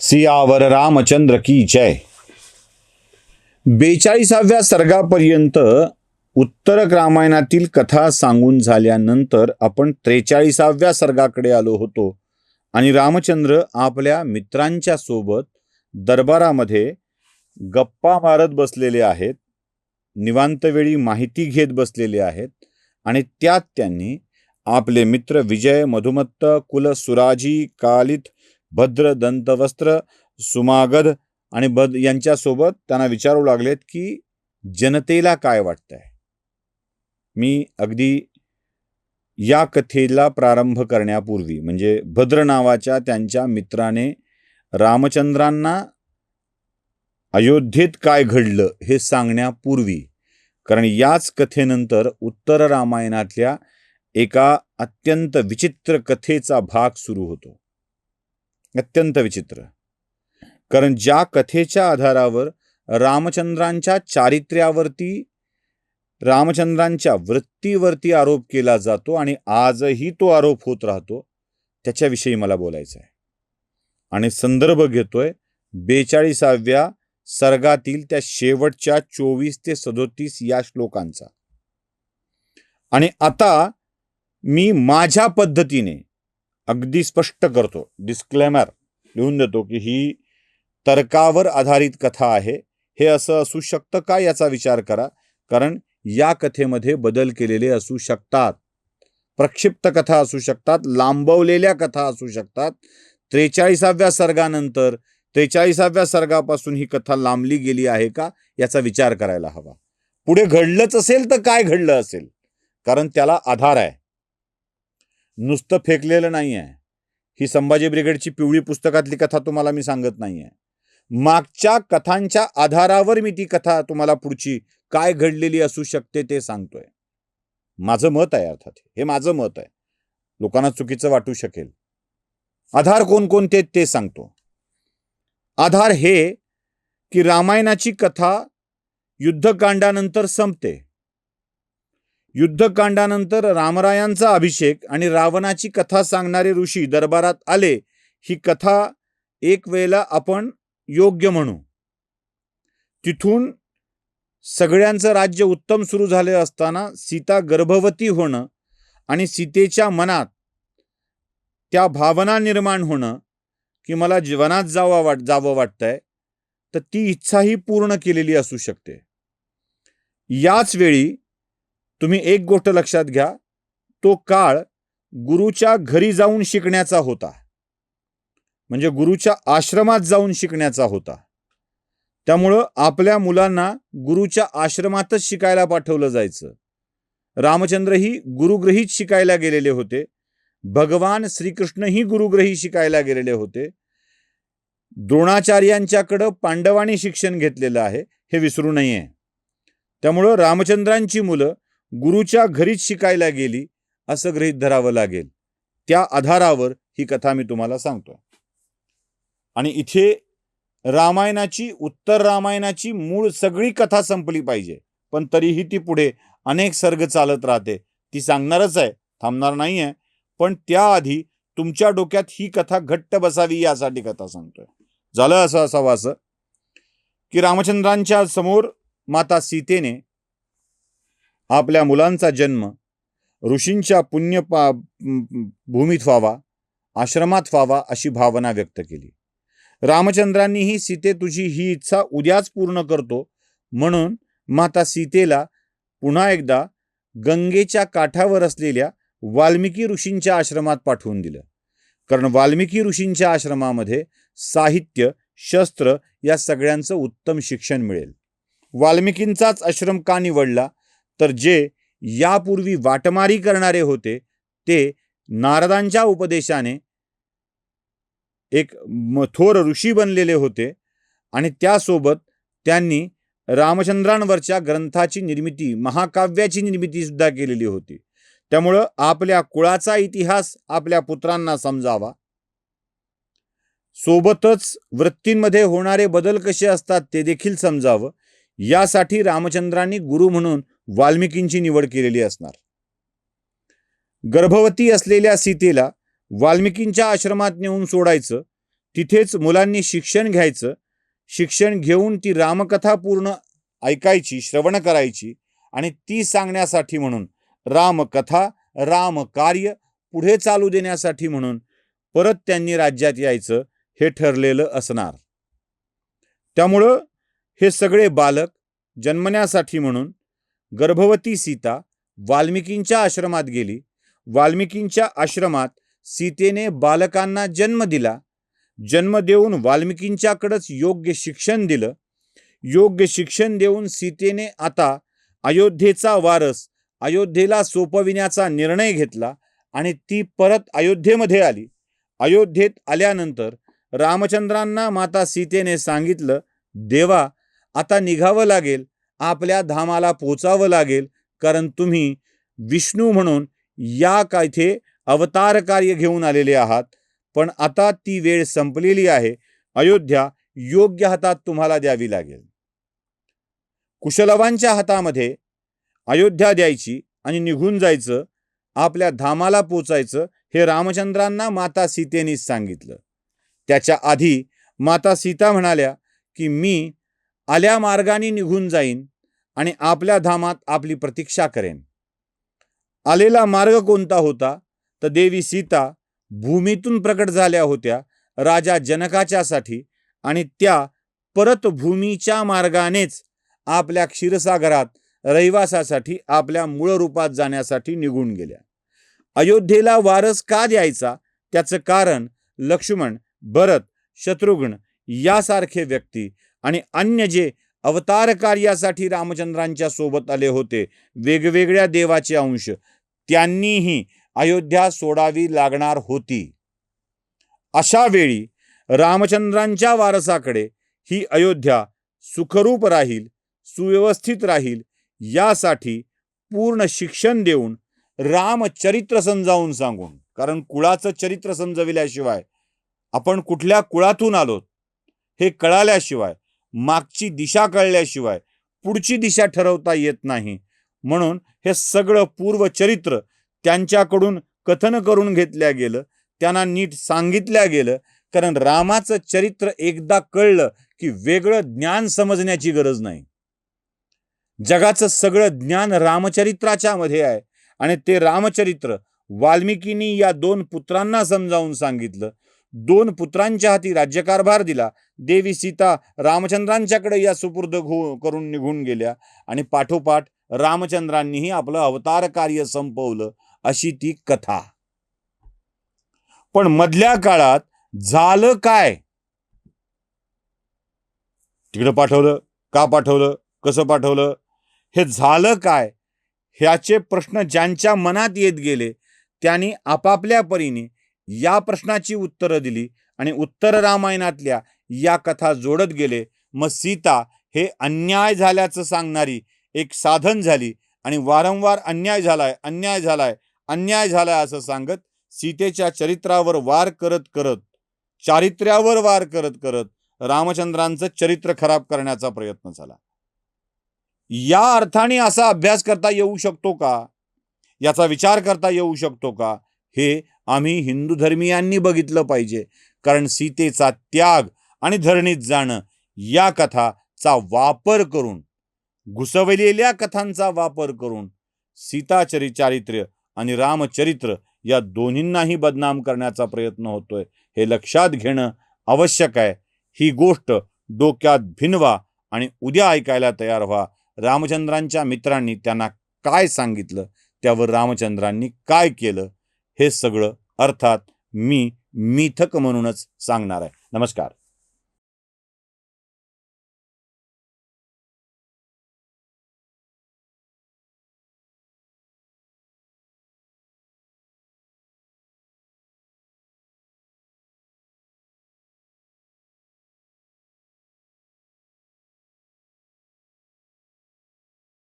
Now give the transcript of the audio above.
सियावर रामचंद्र की जय. 42व्या सर्गापर्यंत उत्तरक रामायणातील कथा सांगून झाल्यानंतर आपण 43व्या सर्गाकडे आलो होतो आणि रामचंद्र आपल्या मित्रांच्या सोबत दरबारामध्ये गप्पा मारत बसलेले आहेत, निवांत वेळी माहिती घेत बसलेले आहेत आणि त्यात त्यांनी आपले मित्र विजय, मधुमत्त, कुल सुराजी, कालित, भद्र, दंतवस्त्र, सुमागध आणि यांच्यासोबत त्यांना विचारू लागलेत की जनतेला काय वाटतंय. मी अगदी या कथेला प्रारंभ करण्यापूर्वी म्हणजे भद्र नावाच्या त्यांच्या मित्राने रामचंद्रांना अयोध्येत काय घडलं हे सांगण्यापूर्वी, कारण याच कथेनंतर उत्तर रामायणातल्या एका अत्यंत विचित्र कथेचा भाग सुरू होतो. अत्यंत विचित्र, कारण ज्या कथेच्या आधारावर रामचंद्रांच्या चारित्र्यावरती, रामचंद्रांच्या वृत्तीवरती आरोप केला जातो आणि आजही तो आरोप होत राहतो, त्याच्याविषयी मला बोलायचं आहे. आणि संदर्भ घेतोय 42व्या सर्गातील त्या शेवटच्या 24 ते 37 या श्लोकांचा. आणि आता मी माझ्या पद्धतीने अगदी स्पष्ट करतो, डिस्क्लेमर लिहून देतो की ही तर्कावर आधारित कथा आहे. हे असं असू शकतं का याचा विचार करा, कारण या कथेमध्ये बदल केलेले असू शकतात, प्रक्षिप्त कथा असू शकतात, लांबवलेल्या कथा असू शकतात. 43व्या सर्गानंतर 43व्या सर्गापासून ही कथा लांबली गेली आहे का याचा विचार करायला हवा. पुढे घडलंच असेल तर काय घडलं असेल, कारण त्याला आधार आहे, नुसतं फेकलेलं नाही आहे. ही संभाजी ब्रिगेडची पिवळी पुस्तकातली कथा तुम्हाला मी सांगत नाही आहे. मागच्या कथांच्या आधारावर मी ती कथा तुम्हाला पुढची काय घडलेली असू शकते ते सांगतोय. माझं मत आहे, अर्थात हे माझं मत आहे, लोकांना चुकीचं वाटू शकेल. आधार कोणकोणते ते सांगतो. आधार हे की रामायणाची कथा युद्धकांडानंतर संपते. युद्धकांडानंतर रामरायांचा अभिषेक आणि रावणाची कथा सांगणारे ऋषी दरबारात आले. ही कथा एक वेळेला आपण योग्य म्हणू. तिथून सगळ्यांचं राज्य उत्तम सुरू झाले असताना सीता गर्भवती होणं आणि सीतेच्या मनात त्या भावना निर्माण होणं की मला वनात जावं वाटतंय, तर ती इच्छाही पूर्ण केलेली असू शकते. याच वेळी तुम्ही एक गोष्ट लक्षात घ्या, तो काळ गुरुच्या घरी जाऊन शिकण्याचा होता, म्हणजे गुरुच्या आश्रमात जाऊन शिकण्याचा होता. त्यामुळं आपल्या मुलांना गुरुच्या आश्रमातच शिकायला पाठवलं जायचं. रामचंद्रही गुरुगृहीत शिकायला गेलेले होते, भगवान श्रीकृष्णही गुरुगृही शिकायला गेलेले होते. द्रोणाचार्यांच्याकडं पांडवांनी शिक्षण घेतलेलं आहे, हे विसरू नये. त्यामुळं रामचंद्रांची मुलं गुरुच्या घरीच शिकायला गेली असं गृहीत धरावं लागेल. त्या आधारावर ही कथा मी तुम्हाला सांगतो. आणि इथे रामायणाची, उत्तर रामायणाची मूळ सगळी कथा संपली पाहिजे, पण तरीही ती पुढे अनेक सर्ग चालत राहते. ती सांगणारच आहे, थांबणार नाही आहे. पण त्याआधी तुमच्या डोक्यात ही कथा घट्ट बसावी यासाठी कथा सांगतोय. झालं असं असावं असं की रामचंद्रांच्या समोर माता सीतेने आपल्या मुलांचा जन्म ऋषींच्या पुण्य भूमीत व्हावा, आश्रमात व्हावा अशी भावना व्यक्त केली. रामचंद्रांनीही सीते तुझी ही इच्छा उद्याच पूर्ण करतो म्हणून माता सीतेला पुन्हा एकदा गंगेच्या काठावर असलेल्या वाल्मिकी ऋषींच्या आश्रमात पाठवून दिलं. कारण वाल्मिकी ऋषींच्या आश्रमामध्ये साहित्य, शस्त्र या सगळ्यांचं उत्तम शिक्षण मिळेल. वाल्मिकींचाच आश्रम का निवडला, तर जे यापूर्वी वाटमारी करणारे होते ते नारदांच्या उपदेशाने एक थोर ऋषी बनलेले होते आणि त्यासोबत त्यांनी रामचंद्रांवरच्या ग्रंथाची निर्मिती, महाकाव्याची निर्मिती सुद्धा केलेली होती. त्यामुळं आपल्या कुळाचा इतिहास आपल्या पुत्रांना समजावा, सोबतच वृत्तींमध्ये होणारे बदल कसे असतात ते देखील समजावं, यासाठी रामचंद्रांनी गुरु म्हणून वाल्मिकींची निवड केलेली असणार. गर्भवती असलेल्या सीतेला वाल्मिकींच्या आश्रमात नेऊन सोडायचं तिथेच मुलांनी शिक्षण घ्यायचं. शिक्षण घेऊन ती रामकथा पूर्ण ऐकायची, श्रवण करायची आणि ती सांगण्यासाठी म्हणून रामकथा, रामकार्य पुढे चालू देण्यासाठी म्हणून परत त्यांनी राज्यात यायचं हे ठरलेलं असणार. त्यामुळं हे सगळे बालक जन्मण्यासाठी म्हणून गर्भवती सीता वाल्मिकींच्या आश्रमात गेली. वाल्मिकींच्या आश्रमात सीतेने बालकांना जन्म दिला. जन्म देऊन वाल्मिकींच्याकडंच योग्य शिक्षण दिलं. योग्य शिक्षण देऊन सीतेने आता अयोध्येचा वारस अयोध्येला सोपविण्याचा निर्णय घेतला आणि ती परत अयोध्येमध्ये आली. अयोध्येत आल्यानंतर रामचंद्रांना माता सीतेने सांगितलं, देवा आता निघावं लागेल, आपल्या धामाला पोचावं लागेल, कारण तुम्ही विष्णू म्हणून या का इथे अवतार कार्य घेऊन आलेले आहात. पण आता ती वेळ संपलेली आहे. अयोध्या योग्य हातात तुम्हाला द्यावी लागेल. कुशलवांच्या हातामध्ये अयोध्या द्यायची आणि निघून जायचं, आपल्या धामाला पोचायचं हे रामचंद्रांना माता सीतेने सांगितलं. त्याच्या आधी माता सीता म्हणाल्या की मी आल्या मार्गाने निघून जाईन आणि आपल्या धामात आपली प्रतीक्षा करेन. आलेला मार्ग कोणता होता? तर देवी सीता भूमीतून प्रकट झाल्या होत्या राजा जनकाच्यासाठी आणि त्या परत भूमीच्या मार्गानेच आपल्या क्षीरसागरात रहिवासासाठी आपल्या मूळ रूपात जाण्यासाठी निघून गेल्या. अयोध्येला वारस का द्यायचा? त्याचं कारण लक्ष्मण, भरत, शत्रुघ्न यासारखे व्यक्ती आणि अन्य जे अवतार कार्यासाठी रामचंद्रांच्या सोबत आले होते, वेगवेगळ्या देवाचे अंश, त्यांनीही अयोध्या सोडावी लागणार होती. अशा वेळी रामचंद्रांच्या वारसाकडे ही अयोध्या सुखरूप राहील, सुव्यवस्थित राहील यासाठी पूर्ण शिक्षण देऊन, रामचरित्र समजावून सांगून, कारण कुळाचं चरित्र समजविल्याशिवाय, आपण कुठल्या कुळातून आलोत हे कळाल्याशिवाय, मागची दिशा कळल्याशिवाय पुढची दिशा ठरवता येत नाही. म्हणून हे सगळं पूर्वचरित्र त्यांच्याकडून कथन करून घेतल्या गेलं, त्यांना नीट सांगितल्या गेलं. कारण रामाचं चरित्र एकदा कळलं की वेगळं ज्ञान समजण्याची गरज नाही. जगाचं सगळं ज्ञान रामचरित्राच्या मध्ये आहे आणि ते रामचरित्र वाल्मिकींनी या 2 पुत्रांना समजावून सांगितलं. 2 पुत्रांच्या हाती राज्यकारभार दिला. देवी सीता रामचंद्रांच्याकडे या सुपूर्द करून निघून गेल्या आणि पाठोपाठ रामचंद्रांनीही आपलं अवतार कार्य संपवलं. अशी ती कथा. पण मधल्या काळात झालं काय? तिकडं पाठवलं, का पाठवलं, कसं पाठवलं, हे झालं काय, ह्याचे प्रश्न ज्यांच्या मनात येत गेले त्यांनी आपापल्या परीने या प्रश्नाची उत्तरं दिली आणि उत्तर रामायणातल्या या कथा जोडत गेले. मग सीता हे अन्याय झाल्याचं सांगणारी एक साधन झाली आणि वारंवार अन्याय झालाय, अन्याय झालाय, अन्याय झालाय असं सांगत सीतेच्या चरित्रावर वार करत करत, चारित्र्यावर वार करत करत रामचंद्रांचं चरित्र खराब करण्याचा प्रयत्न झाला. या अर्थाने असा अभ्यास करता येऊ शकतो का? याचा विचार करता येऊ शकतो का? हे आम्ही हिंदू धर्मीयांनी बघितलं पाहिजे. कारण सीतेचा त्याग आणि धरणीत जाणं या कथाचा वापर करून, घुसवलेल्या कथांचा वापर करून सीता चारित्र्य आणि रामचरित्र या दोन्हींनाही बदनाम करण्याचा प्रयत्न होतोय. हे लक्षात घेणं आवश्यक आहे. ही गोष्ट डोक्यात भिनवा आणि उद्या ऐकायला तयार व्हा. रामचंद्रांच्या मित्रांनी त्यांना काय सांगितलं, त्यावर रामचंद्रांनी काय केलं, हे सगळं अर्थात मी मिथक म्हणूनच सांगणार आहे. नमस्कार.